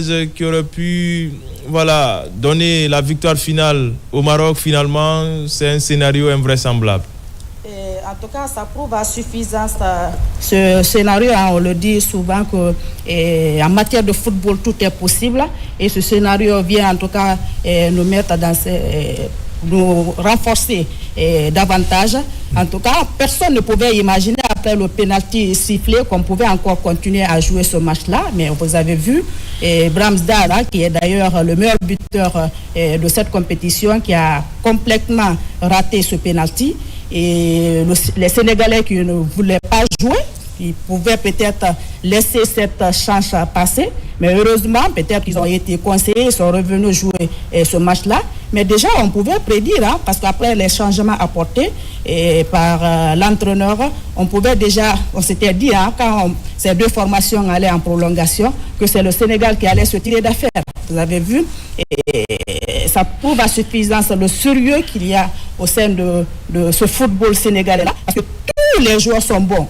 décalage qui aurait pu donner la victoire finale au Maroc, finalement, c'est un scénario invraisemblable. En tout cas, ça prouve à suffisance ce scénario. On le dit souvent que en matière de football, tout est possible. Et ce scénario vient en tout cas nous mettre nous renforcer davantage. En tout cas, personne ne pouvait imaginer après le penalty sifflé qu'on pouvait encore continuer à jouer ce match-là. Mais vous avez vu, Brahms Dar, qui est d'ailleurs le meilleur buteur de cette compétition, qui a complètement raté ce penalty. Et les Sénégalais qui ne voulaient pas jouer, ils pouvaient peut-être laisser cette chance passer, mais heureusement, peut-être qu'ils ont été conseillés, ils sont revenus jouer ce match-là. Mais déjà, on pouvait prédire, parce qu'après les changements apportés par l'entraîneur, on s'était dit, quand ces deux formations allaient en prolongation, que c'est le Sénégal qui allait se tirer d'affaire. Vous avez vu, et ça prouve à suffisance le sérieux qu'il y a au sein de ce football sénégalais-là, parce que tous les joueurs sont bons.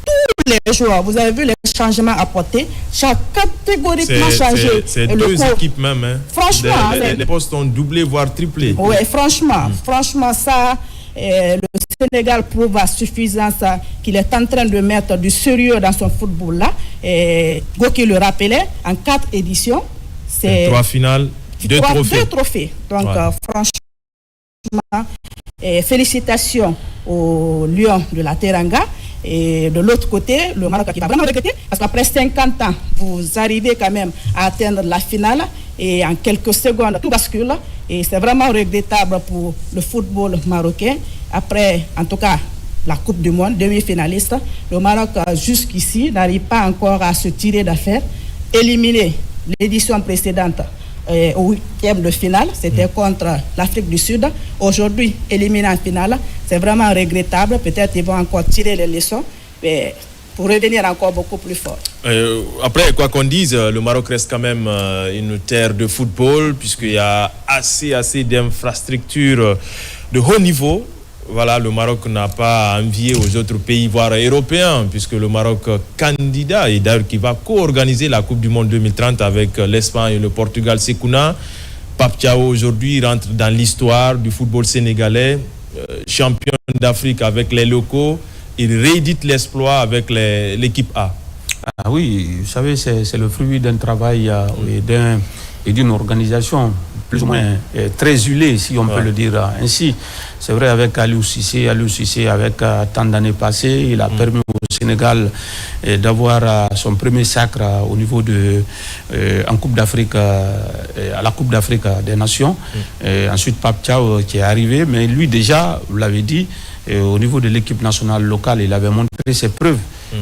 Tous les joueurs, vous avez vu les changements apportés, chaque catégoriquement changé. C'est deux équipes même. Franchement, les postes ont doublé, voire triplé. Oui, franchement, ça, le Sénégal prouve à suffisance qu'il est en train de mettre du sérieux dans son football-là. Goki le rappelait, en 4 éditions, c'est 3 finales, 2 trophées. 2 trophées. Donc, franchement, félicitations aux Lions de la Teranga. Et de l'autre côté, le Maroc qui va vraiment regretter, parce qu'après 50 ans, vous arrivez quand même à atteindre la finale et en quelques secondes, tout bascule. Et c'est vraiment regrettable pour le football marocain. Après, en tout cas, la Coupe du Monde, demi-finaliste, le Maroc, jusqu'ici, n'arrive pas encore à se tirer d'affaire. Éliminer l'édition précédente au 8e de finale, c'était contre l'Afrique du Sud. Aujourd'hui, éliminé en finale, c'est vraiment regrettable. Peut-être qu'ils vont encore tirer les leçons, mais pour revenir encore beaucoup plus fort. Après, quoi qu'on dise, le Maroc reste quand même une terre de football, puisqu'il y a assez d'infrastructures de haut niveau. Voilà, le Maroc n'a pas à envier aux autres pays, voire européens, puisque le Maroc candidat, et d'ailleurs qui va co-organiser la Coupe du Monde 2030 avec l'Espagne et le Portugal, Sekouna. Pape Thiaw aujourd'hui rentre dans l'histoire du football sénégalais, champion d'Afrique avec les locaux. Il réédite l'exploit avec l'équipe A. Ah oui, vous savez, c'est le fruit d'un travail et d'une organisation plus ou moins très huilée, si on peut le dire ainsi. C'est vrai, avec Aliou Cissé, avec tant d'années passées, il a permis au Sénégal d'avoir son premier sacre au niveau en Coupe d'Afrique, à la Coupe d'Afrique des Nations. Ensuite, Pape Thiaw qui est arrivé, mais lui déjà, vous l'avez dit, au niveau de l'équipe nationale locale, il avait montré ses preuves.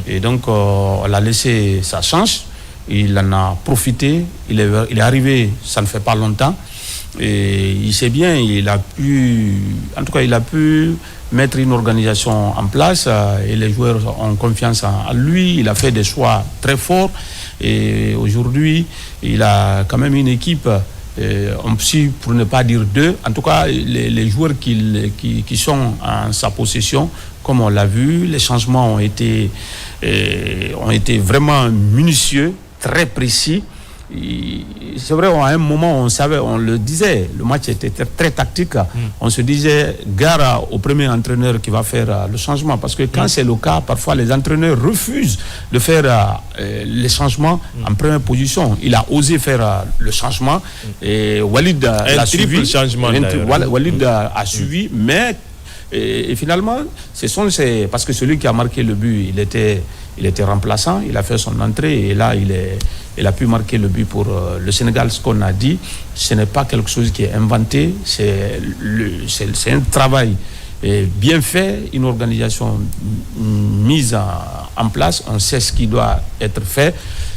Et donc, on l'a laissé sa chance. Il en a profité. Il est arrivé, ça ne fait pas longtemps. Et il sait bien, il a pu mettre une organisation en place et les joueurs ont confiance en lui. Il a fait des choix très forts et aujourd'hui, il a quand même une équipe, pour ne pas dire 2, en tout cas, les joueurs qui sont en sa possession, comme on l'a vu, les changements ont été vraiment minutieux, très précis. C'est vrai, à un moment, on le disait, le match était très tactique. On se disait, gare au premier entraîneur qui va faire le changement. Parce que quand c'est le cas, parfois les entraîneurs refusent de faire les changements en première position. Il a osé faire le changement et Walid l'a suivi. Walid a suivi, mais et finalement, parce que celui qui a marqué le but, il était remplaçant, il a fait son entrée et là, il a pu marquer le but pour le Sénégal. Ce qu'on a dit, ce n'est pas quelque chose qui est inventé, c'est un travail bien fait, une organisation mise en place, on sait ce qui doit être fait.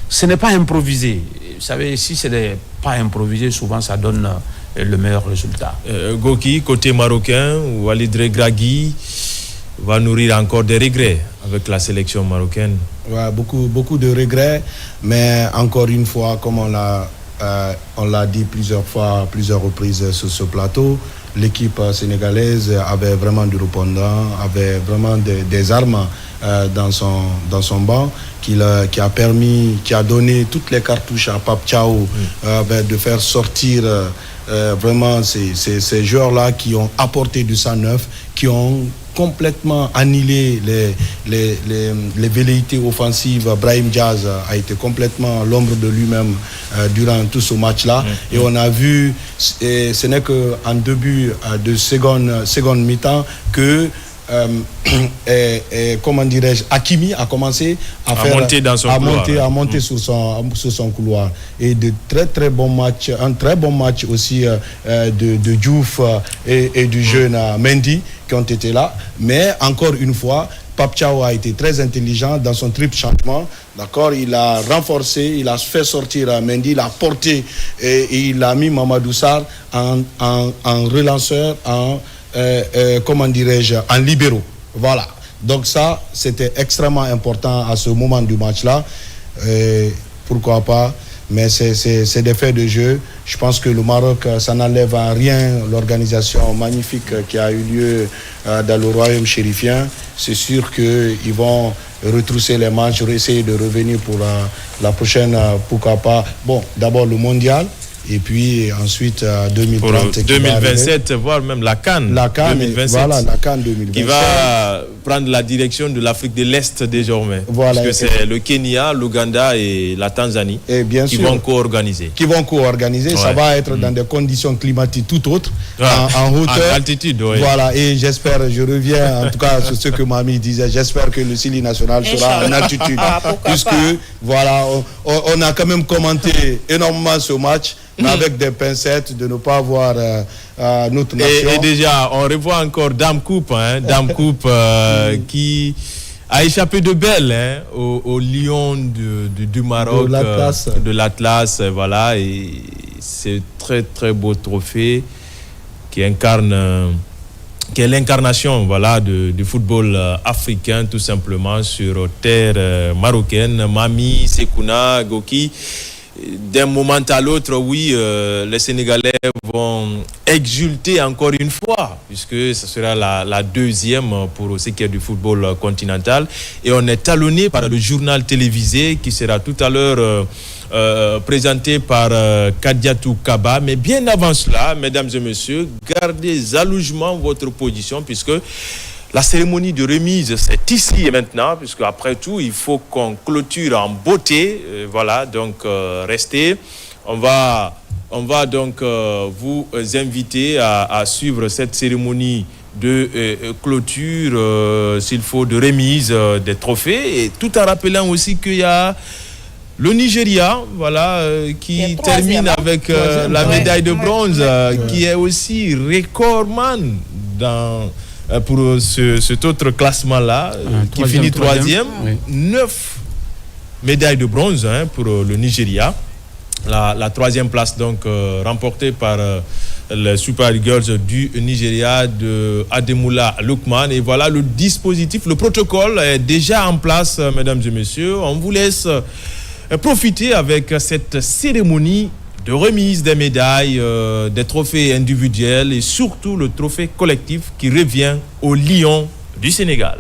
Ce n'est pas improvisé. Vous savez, si ce n'est pas improvisé, souvent ça donne le meilleur résultat. Goki, côté marocain, Walid Regragui va nourrir encore des regrets avec la sélection marocaine. Ouais, beaucoup de regrets, mais encore une fois, comme on l'a dit plusieurs reprises sur ce plateau, l'équipe sénégalaise avait vraiment du répondant, avait vraiment des armes dans son banc, qui a donné toutes les cartouches à Pape Thiaw de faire sortir vraiment ces joueurs-là qui ont apporté du sang neuf, qui ont complètement annihilé les velléités offensives. Brahim Diaz a été complètement l'ombre de lui-même durant tout ce match-là. Et on a vu, ce n'est qu'en début de seconde mi-temps que comment dirais-je, Hakimi a commencé à monter sur son couloir, et de très bons matchs, un très bon match aussi de Diouf et du jeune Mendy qui ont été là. Mais encore une fois, Pape Thiaw a été très intelligent dans son triple changement. D'accord, il a renforcé, il a fait sortir Mendy, il a porté et il a mis Mamadou Sarr en relanceur, comment dirais-je, en libéraux. Voilà. Donc ça, c'était extrêmement important à ce moment du match-là. Pourquoi pas, mais c'est des faits de jeu. Je pense que le Maroc, ça n'enlève à rien l'organisation magnifique qui a eu lieu dans le royaume chérifien. C'est sûr qu'ils vont retrousser les manches, essayer de revenir pour la prochaine, pourquoi pas. Bon, d'abord le mondial. Et puis ensuite 2030 2027, voire même la CAN 2027, voilà, la CAN 2027 qui va prendre la direction de l'Afrique de l'Est désormais, voilà, parce que c'est le Kenya, l'Ouganda et la Tanzanie qui vont co-organiser. Ouais. Ça va être dans des conditions climatiques tout autres, en hauteur, en altitude. Ouais. Voilà, et j'espère, je reviens en tout cas sur ce que Mamie disait, j'espère que le Sili national sera en altitude, puisque voilà, on a quand même commenté énormément ce match, mais avec des pincettes, de ne pas avoir notre nation. Et déjà, on revoit encore Dame Coupe, qui a échappé de belle au lion du Maroc, de l'Atlas, voilà. Et c'est très beau trophée qui incarne, qui est l'incarnation, voilà, du football africain, tout simplement, sur terre marocaine. Mami, Sekouna, Goki. D'un moment à l'autre, oui, les Sénégalais vont exulter encore une fois, puisque ce sera la deuxième pour ce qui est du football continental. Et on est talonné par le journal télévisé qui sera tout à l'heure présenté par Kadiatou Kaba. Mais bien avant cela, mesdames et messieurs, gardez jalousement votre position, puisque la cérémonie de remise, c'est ici et maintenant, puisque après tout, il faut qu'on clôture en beauté. Voilà, donc restez. On va donc vous inviter à suivre cette cérémonie de clôture, s'il faut, de remise des trophées. Et tout en rappelant aussi qu'il y a le Nigeria, voilà, qui termine avec la médaille de bronze, qui est aussi recordman pour cet autre classement-là, qui finit troisième. 9 médailles de bronze pour le Nigeria. La troisième place, donc, remportée par les Super Eagles du Nigeria de Ademola Lookman. Et voilà, le dispositif, le protocole est déjà en place, mesdames et messieurs. On vous laisse profiter avec cette cérémonie de remise des médailles, des trophées individuels et surtout le trophée collectif qui revient au Lion du Sénégal.